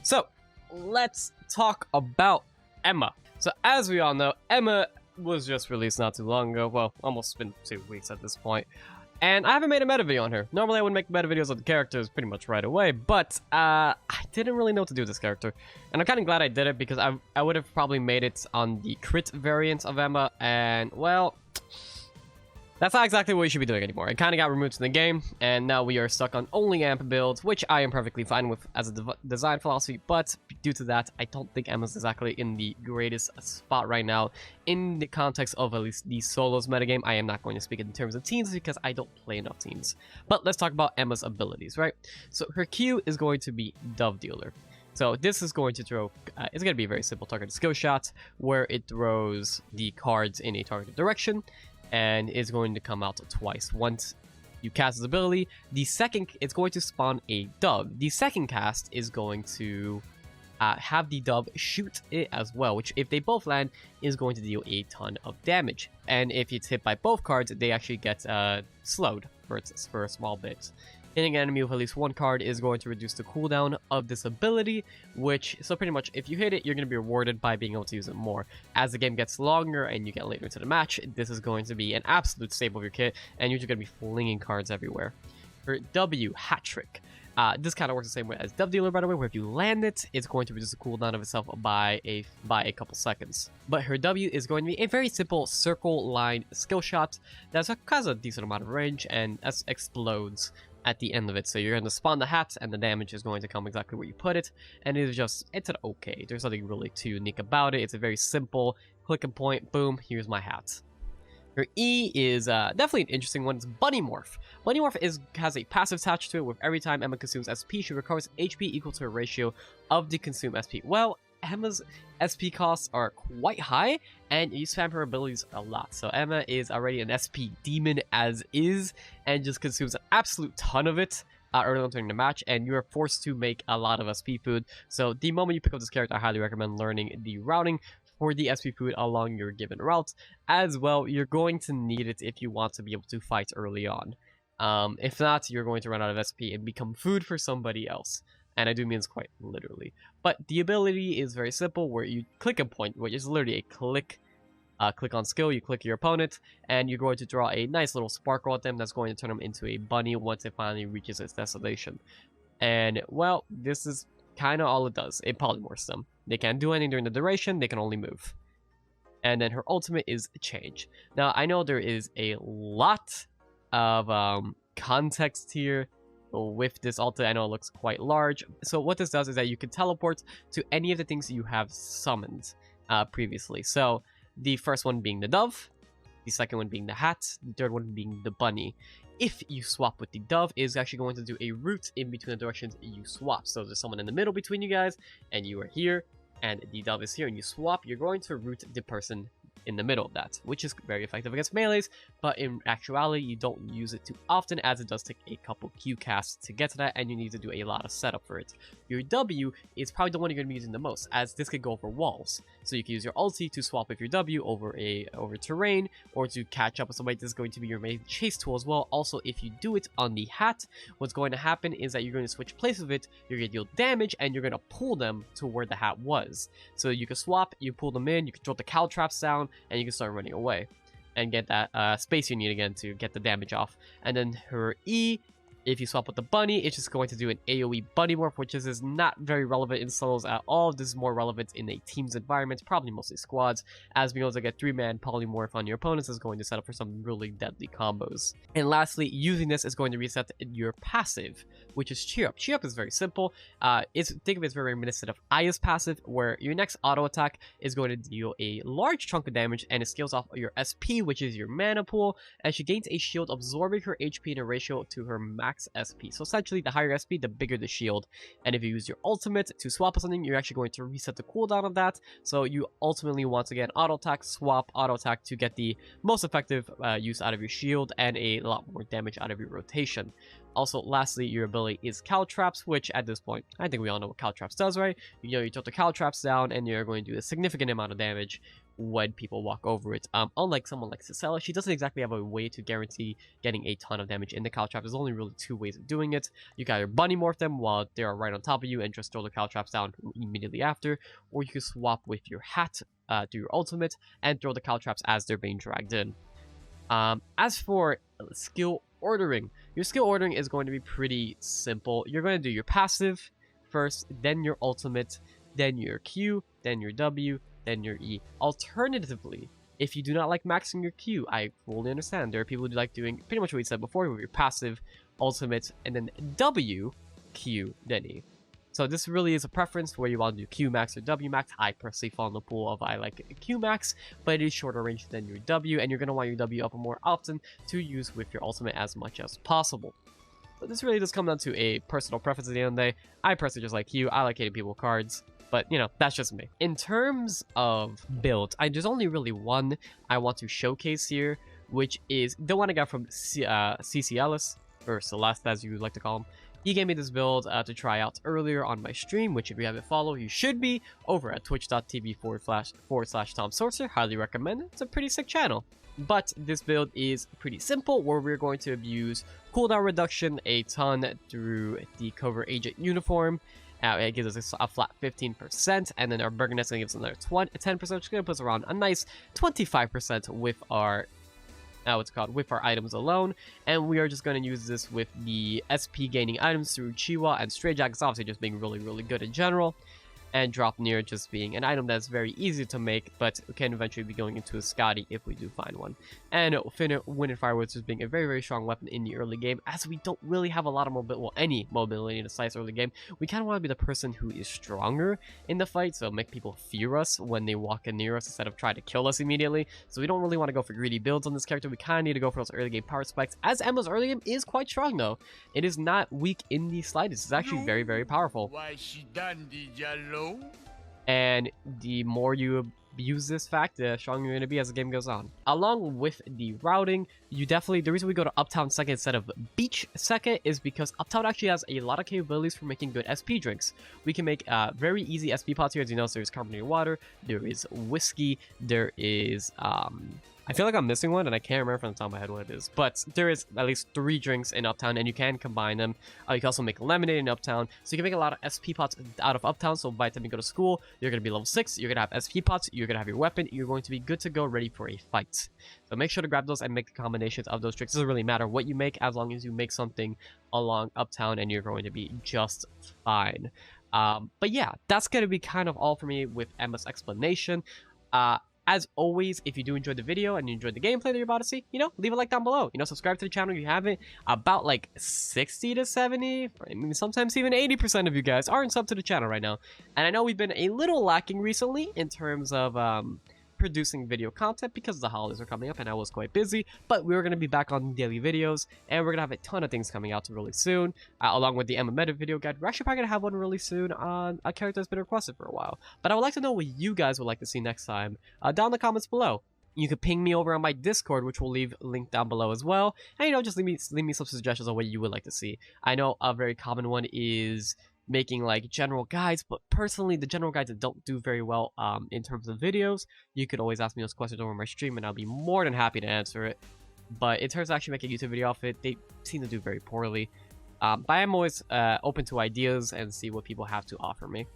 So, let's talk about Emma. So, as we all know, Emma was just released not too long ago. Well, almost been 2 weeks at this point. And I haven't made a meta video on her. Normally, I would make meta videos on the characters pretty much right away, but I didn't really know what to do with this character. And I'm kind of glad I did it, because I would have probably made it on the crit variant of Emma, and, well, that's not exactly what you should be doing anymore. It kind of got removed from the game, and now we are stuck on only AMP builds, which I am perfectly fine with as a design philosophy, but due to that, I don't think Emma's exactly in the greatest spot right now in the context of at least the solos metagame. I am not going to speak in terms of teams because I don't play enough teams. But let's talk about Emma's abilities, right? So her Q is going to be Dove Dealer. So this is going to throw, it's going to be a very simple targeted skill shot where it throws the cards in a targeted direction, and is going to come out twice. Once you cast this ability, it's going to spawn a dove. The second cast is going to have the dove shoot it as well, which if they both land is going to deal a ton of damage. And if it's hit by both cards, they actually get slowed for a small bit. Hitting an enemy with at least one card is going to reduce the cooldown of this ability, so pretty much if you hit it, you're going to be rewarded by being able to use it more. As the game gets longer and you get later into the match, this is going to be an absolute staple of your kit, and you're just going to be flinging cards everywhere. For W, Hat Trick. This kind of works the same way as Dove Dealer, by the way, where if you land it, it's going to reduce the cooldown of itself by a couple seconds. But her W is going to be a very simple circle line skill shot that has a decent amount of range and explodes at the end of it. So you're going to spawn the hat, and the damage is going to come exactly where you put it, and it's an okay. There's nothing really too unique about it. It's a very simple click and point, boom, here's my hat. Her E is definitely an interesting one. It's Bunny Morph. Bunny Morph has a passive attached to it, with every time Emma consumes SP, she recovers HP equal to a ratio of the consumed SP. Well, Emma's SP costs are quite high, and you spam her abilities a lot. So Emma is already an SP demon as is, and just consumes an absolute ton of it early on during the match, and you are forced to make a lot of SP food. So the moment you pick up this character, I highly recommend learning the routing for the SP food along your given route. As well, you're going to need it if you want to be able to fight early on. If not, you're going to run out of SP and become food for somebody else. And I do mean this quite literally. But the ability is very simple, where you click and point, which is literally a click on skill. You click your opponent, and you're going to draw a nice little sparkle at them that's going to turn them into a bunny once it finally reaches its destination. And, well, this is kind of all it does. It polymorphs them. They can't do anything during the duration, they can only move. And then her ultimate is Change. Now, I know there is a lot of context here with this ultimate. I know it looks quite large. So what this does is that you can teleport to any of the things you have summoned previously. So the first one being the dove, the second one being the hat, the third one being the bunny. If you swap with the dove, it is actually going to do a route in between the directions you swap. So there's someone in the middle between you guys, and you are here, and the dove is here, and you swap, you're going to route the person in the middle of that, which is very effective against melees, but in actuality, you don't use it too often, as it does take a couple Q casts to get to that, and you need to do a lot of setup for it. Your W is probably the one you're going to be using the most, as this could go over walls. So you can use your ulti to swap with your W over terrain, or to catch up with somebody. This is going to be your main chase tool as well. Also, if you do it on the hat, what's going to happen is that you're going to switch places with it, you're going to deal damage, and you're going to pull them to where the hat was. So you can swap, you pull them in, you can throw the cow traps down, and you can start running away and get that space you need again to get the damage off. And then her E, if you swap with the bunny, it's just going to do an AoE bunny morph, which is not very relevant in solos at all. This is more relevant in a team's environment, probably mostly squads, as being able to get 3-man polymorph on your opponents is going to set up for some really deadly combos. And lastly, using this is going to reset your passive, which is Cheer Up. Cheer Up is very simple. Think of it as very reminiscent of Aya's passive, where your next auto attack is going to deal a large chunk of damage, and it scales off your SP, which is your mana pool, and she gains a shield absorbing her HP in a ratio to her max SP. So essentially, the higher SP, the bigger the shield. And if you use your ultimate to swap with something, you're actually going to reset the cooldown of that. So you ultimately want to get auto attack, swap, auto attack to get the most effective use out of your shield and a lot more damage out of your rotation. Also, lastly, your ability is Cow Traps, which at this point, I think we all know what Cow Traps does, right? You know, you throw the Cow Traps down and you're going to do a significant amount of damage when people walk over it. Unlike someone like Cicella, she doesn't exactly have a way to guarantee getting a ton of damage in the Caltrop. There's only really 2 ways of doing it. You can either bunny morph them while they are right on top of you and just throw the Caltrops down immediately after, or you can swap with your hat, do your ultimate, and throw the Caltrops as they're being dragged in. As for skill ordering, your skill ordering is going to be pretty simple. You're going to do your passive first, then your ultimate, then your Q, then your W, then your E. Alternatively, if you do not like maxing your Q, I fully understand. There are people who like doing pretty much what we said before with your passive, ultimate, and then W, Q, then E. So this really is a preference for where you want to do Q max or W max. I personally fall in the pool of I like Q max, but it is shorter range than your W, and you're going to want your W up more often to use with your ultimate as much as possible. But this really does come down to a personal preference at the end of the day. I personally just like Q. I like hitting people with cards, but you know, that's just me. In terms of build, there's only really one I want to showcase here, which is the one I got from CC Ellis, or Celeste as you like to call him. He gave me this build to try out earlier on my stream, which if you haven't followed, you should be over at twitch.tv/Tomsorcer. Highly recommend it. It's a pretty sick channel. But this build is pretty simple, where we're going to abuse cooldown reduction a ton through the Covert Agent uniform. It gives us a flat 15%, and then our Burgundy is going to give us another 10%, which is going to put us around a nice 25% with our with our items alone. And we are just going to use this with the SP gaining items through Chiwa and Stray Jackets, obviously just being really good in general, and Drop Near just being an item that's very easy to make, but can eventually be going into a Scotty if we do find one. And Wind and Fireworks just being a very strong weapon in the early game, as we don't really have a lot of any mobility in the Slice early game. We kind of want to be the person who is stronger in the fight, so make people fear us when they walk in near us instead of trying to kill us immediately. So we don't really want to go for greedy builds on this character. We kind of need to go for those early game power spikes, as Emma's early game is quite strong though. It is not weak in the slightest. It's actually very powerful. And the more you use this fact, the stronger you're going to be as the game goes on. Along with the routing, the reason we go to Uptown second instead of Beach second is because Uptown actually has a lot of capabilities for making good SP drinks. We can make very easy SP pots here. As you know, there's carbonated water, there is whiskey, there is I feel like I'm missing one, and I can't remember from the top of my head what it is. But there is at least 3 drinks in Uptown, and you can combine them. You can also make lemonade in Uptown. So you can make a lot of SP pots out of Uptown, so by the time you go to school, you're going to be level 6, you're going to have SP pots, you're going to have your weapon, you're going to be good to go, ready for a fight. So make sure to grab those and make the combinations of those drinks. It doesn't really matter what you make, as long as you make something along Uptown, and you're going to be just fine. But yeah, that's going to be kind of all for me with Emma's explanation. As always, if you do enjoy the video and you enjoyed the gameplay that you're about to see, leave a like down below. Subscribe to the channel if you haven't. About like 60 to 70, I mean, sometimes even 80% of you guys aren't subbed to the channel right now. And I know we've been a little lacking recently in terms of producing video content because the holidays are coming up and I was quite busy, but we're going to be back on daily videos, and we're going to have a ton of things coming out really soon, along with the Emma Meta video guide. We're actually probably going to have one really soon on a character that's been requested for a while, but I would like to know what you guys would like to see next time down in the comments below. You can ping me over on my Discord, which we'll leave linked down below as well, and just leave me some suggestions on what you would like to see. I know a very common one is making like general guides, but personally the general guides that don't do very well in terms of videos, you could always ask me those questions over my stream and I'll be more than happy to answer it. But in terms of actually making a YouTube video off it, they seem to do very poorly. But I'm always open to ideas and see what people have to offer me.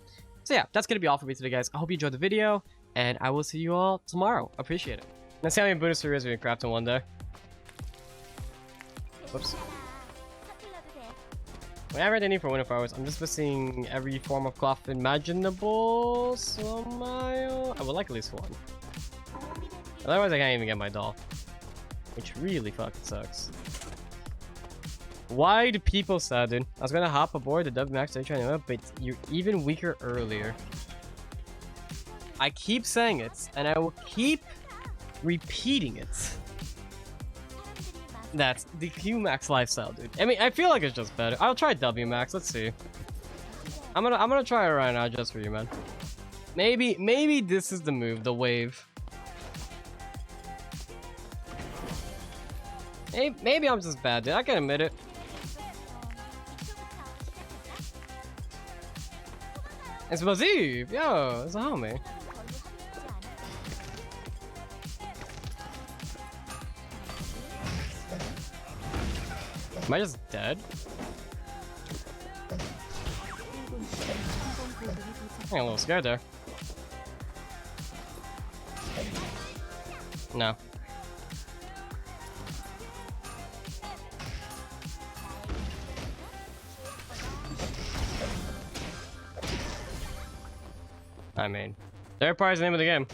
So yeah, that's gonna be all for me today, guys. I hope you enjoyed the video, and I will see you all tomorrow. Appreciate it. Let's see how many Buddhist there is we can craft in one day. Whoops. Whenever I need for winter flowers, I'm just missing every form of cloth imaginable. So I would like at least one. Otherwise, I can't even get my doll, which really fucking sucks. Why do people sadden? I was gonna hop aboard the WMAX day train, but you're even weaker earlier. I keep saying it, and I will keep repeating it. That's the Q-Max lifestyle, dude. I mean, I feel like it's just better. I'll try W-Max. Let's see. I'm gonna try it right now just for you, man. Maybe this is the move, the wave. Maybe I'm just bad, dude. I can admit it. It's Baziv! Yo, it's a homie. Am I just dead? I'm a little scared there. No. I mean, third party's the name of the game.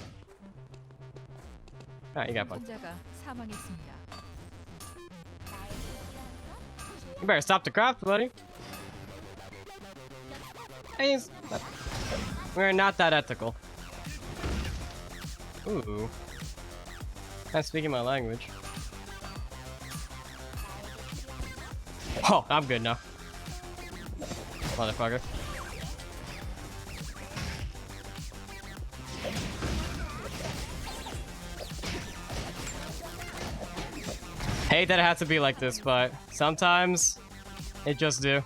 Ah, you got fun. You better stop the craft, buddy. Hey, we're not that ethical. Ooh. I'm speaking my language. Oh, I'm good now. Motherfucker. Hate that it has to be like this, but sometimes it just do.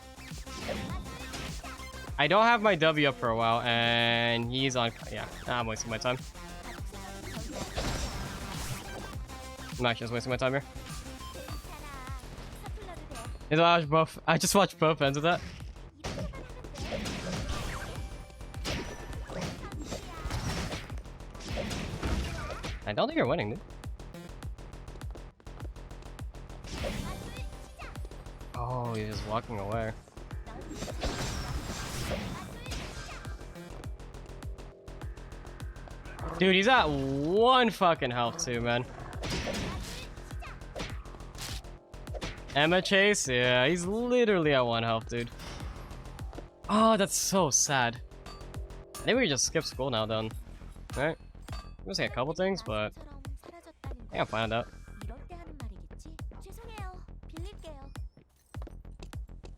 I don't have my W up for a while, and he's on. Yeah, I'm wasting my time. I'm actually just wasting my time here. I just watched both ends of that. I don't think you're winning, dude. Oh, you're just walking away. Dude, he's at 1 fucking health too, man. Emma Chase? Yeah, he's literally at 1 health, dude. Oh, that's so sad. I think we can just skip school now, then. Right? I'm gonna say a couple things, but I can find out.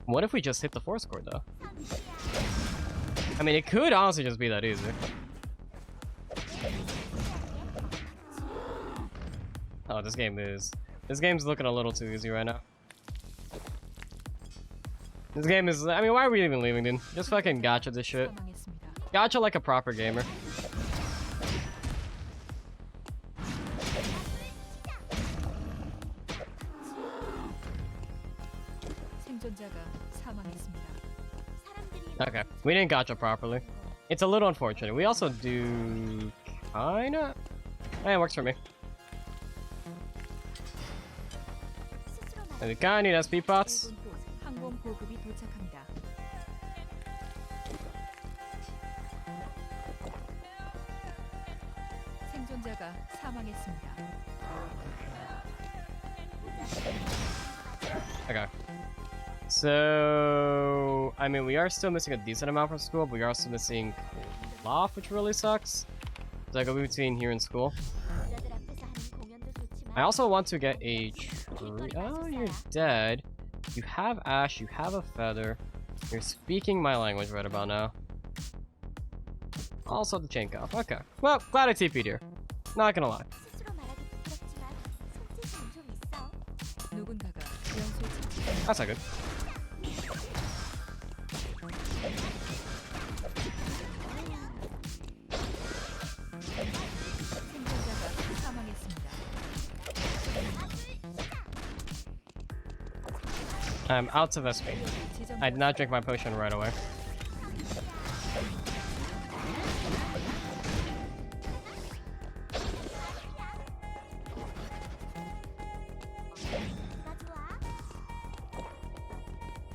What if we just hit the 4 score, though? I mean, it could honestly just be that easy. Oh, this game's looking a little too easy right now. This game is, I mean, why are we even leaving, dude? Just fucking gacha this shit. Gacha like a proper gamer. Okay, we didn't gacha properly. It's a little unfortunate. We also do kinda. Hey, it works for me. And we kinda need SP pots. Okay. So, I mean, we are still missing a decent amount from school, but we are also missing cloth, which really sucks. So I go between here and school. I also want to get a tree. Oh, you're dead. You have ash, you have a feather. You're speaking my language right about now. Also the chain cuff. Okay. Well, glad I TP'd here. Not gonna lie. That's not good. I'm out of SP. I did not drink my potion right away.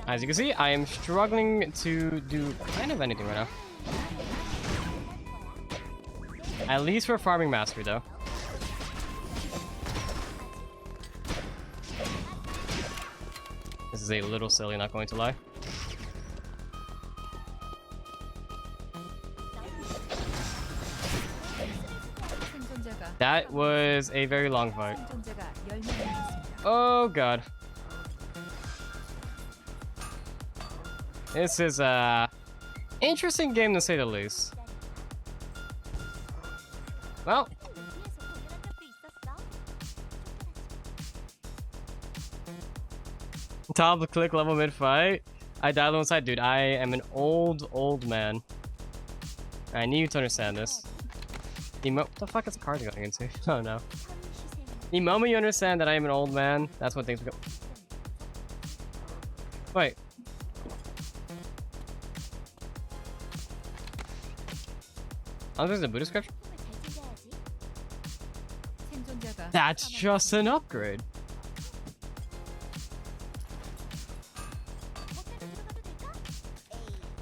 As you can see, I am struggling to do kind of anything right now. At least for farming mastery, though. This is a little silly, not going to lie. That was a very long fight. Oh god. This is a interesting game to say the least. Well, top click level mid fight. I died on side, dude. I am an old man. I need you to understand this. What the fuck is the card going into? Oh no. The moment you understand that I am an old man, that's when things go. Wait. Oh, there's a Buddhist scripture? That's just an upgrade.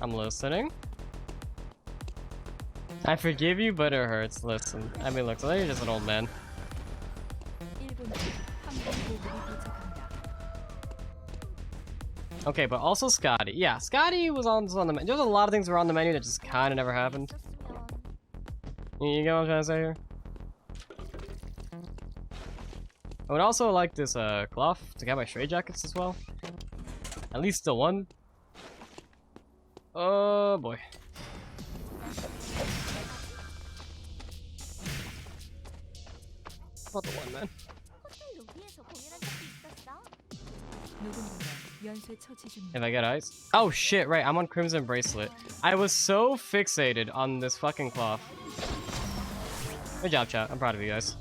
I'm listening. I forgive you, but it hurts. Listen. I mean, look, so you're just an old man. Okay, but also Scotty. Yeah, Scotty was on the menu. There's a lot of things that were on the menu that just kind of never happened. You get what I'm trying to say here? I would also like this cloth to get my stray jackets as well. At least the one. Oh boy. Not the one, man. If I get ice. Oh shit, right, I'm on Crimson Bracelet. I was so fixated on this fucking cloth. Good job, chat. I'm proud of you guys.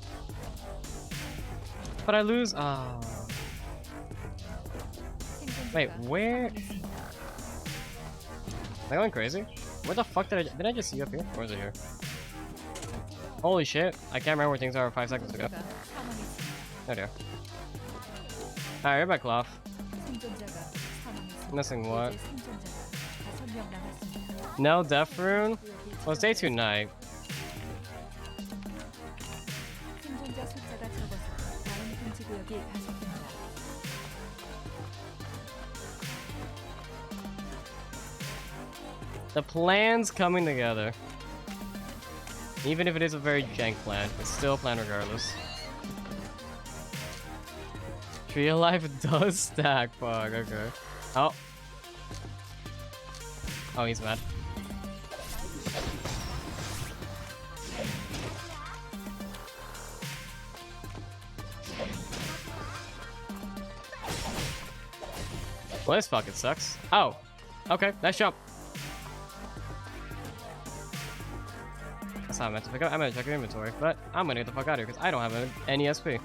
But I lose. Oh. Wait, where? Am I going crazy? Where the fuck did I just see you up here? Or is it here? Holy shit. I can't remember where things are 5 seconds ago. Oh dear. Alright, here's my cloth. Missing what? No death rune? Well, it's day 2 night. The plan's coming together. Even if it is a very jank plan, it's still a plan regardless. Tree of Life does stack, fuck, okay. Oh. Oh, he's mad. Well, this fucking sucks. Oh. Okay, nice jump. That's how I meant to pick up. I'm gonna check your inventory, but I'm gonna get the fuck out of here because I don't have any SP.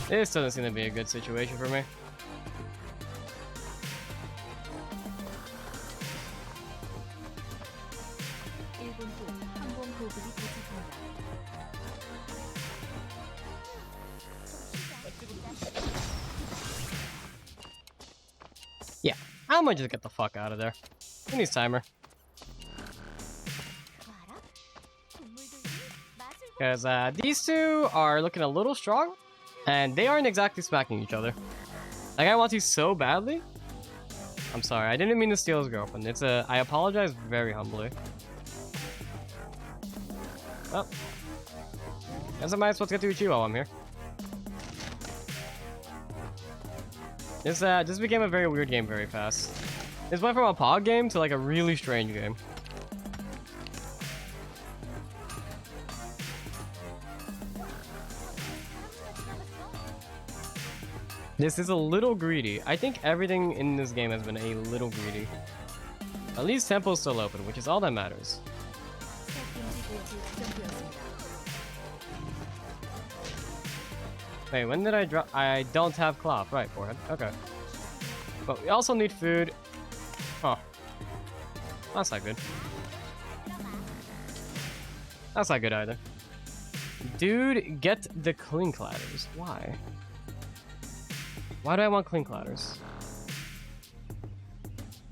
This doesn't seem to be a good situation for me. Yeah, I'm gonna just get the fuck out of there. Who needs timer? Because these two are looking a little strong, and they aren't exactly smacking each other. Like, I want to so badly. I'm sorry, I didn't mean to steal his girlfriend. It's a. I apologize very humbly. Well, guess I might as well get to Uchi while I'm here. This became a very weird game very fast. This went from a pog game to like a really strange game. This is a little greedy. I think everything in this game has been a little greedy. At least tempo's still open, which is all that matters. Wait, when did I drop? I don't have cloth. Right, forehead. Okay. But we also need food. Oh. That's not good. That's not good either. Dude, get the clean cladders. Why? Why do I want clean cladders?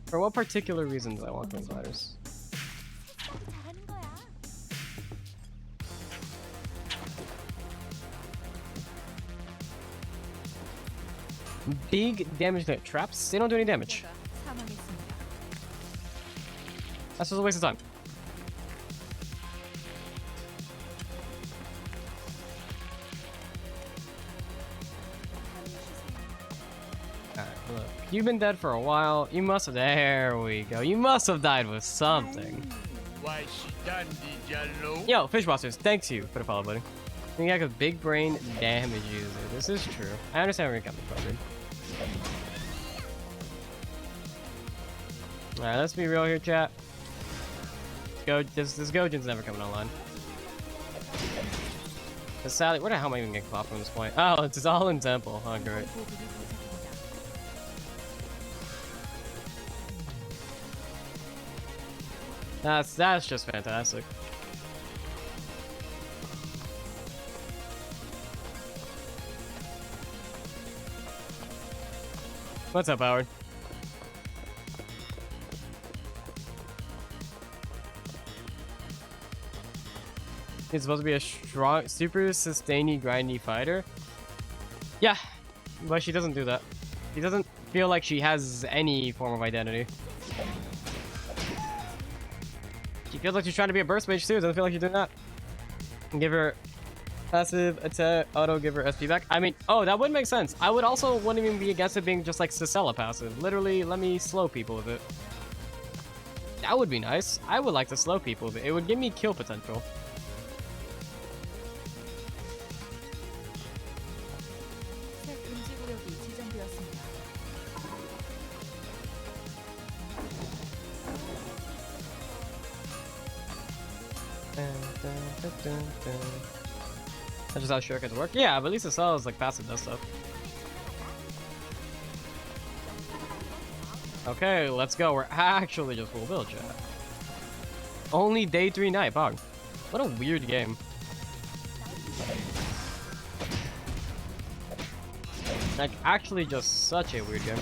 For what particular reasons do I want clean cladders? Big damage to traps, they don't do any damage. That's just a waste of time. Alright, look. You've been dead for a while. You must have. There we go. You must have died with something. Yo, Fishbusters, thanks you for the follow, buddy. I think I have a big brain damage user. This is true. I understand where you're coming from, dude. Alright, let's be real here, chat. This Gojin's never coming online. The Sally, where the hell am I even getting caught from this point? Oh, it's all in temple. Oh, great. That's just fantastic. What's up, Howard? He's supposed to be a strong, super sustainy, grindy fighter. Yeah, but she doesn't do that. She doesn't feel like she has any form of identity. She feels like she's trying to be a burst mage too. Doesn't feel like she's doing that. Give her passive attack, auto, give her SP back. I mean, oh, that would make sense. I would also wouldn't even be against it being just like Cicella passive. Literally, let me slow people with it. That would be nice. I would like to slow people with it. It would give me kill potential. That's just how shortcuts work. Yeah, but at least the cell is like passive does stuff. Okay, let's go. We're actually just full build, chat. Only day 3 night, bog. What a weird game. Like, actually just such a weird game.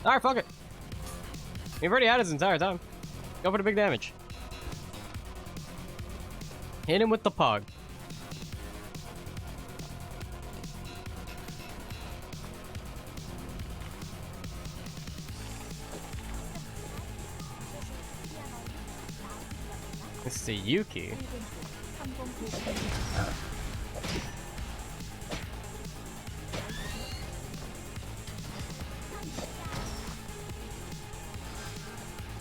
Alright, fuck it. We've already had it this entire time. Go for the big damage. Hit him with the pog. It's the Yuki.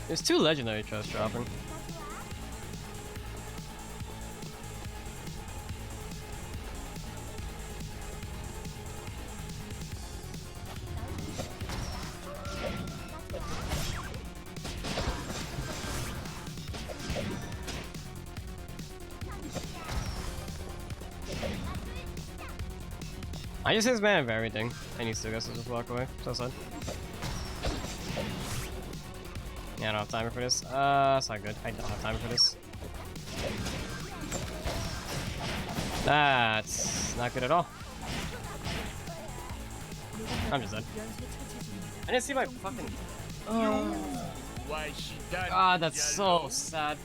There's 2 legendary chests dropping. I just hit this man of everything, and he still gets to just walk away. So sad. Yeah, I don't have time for this. It's not good. I don't have time for this. That's not good at all. I'm just dead. I didn't see my fucking... Oh, that's so sad.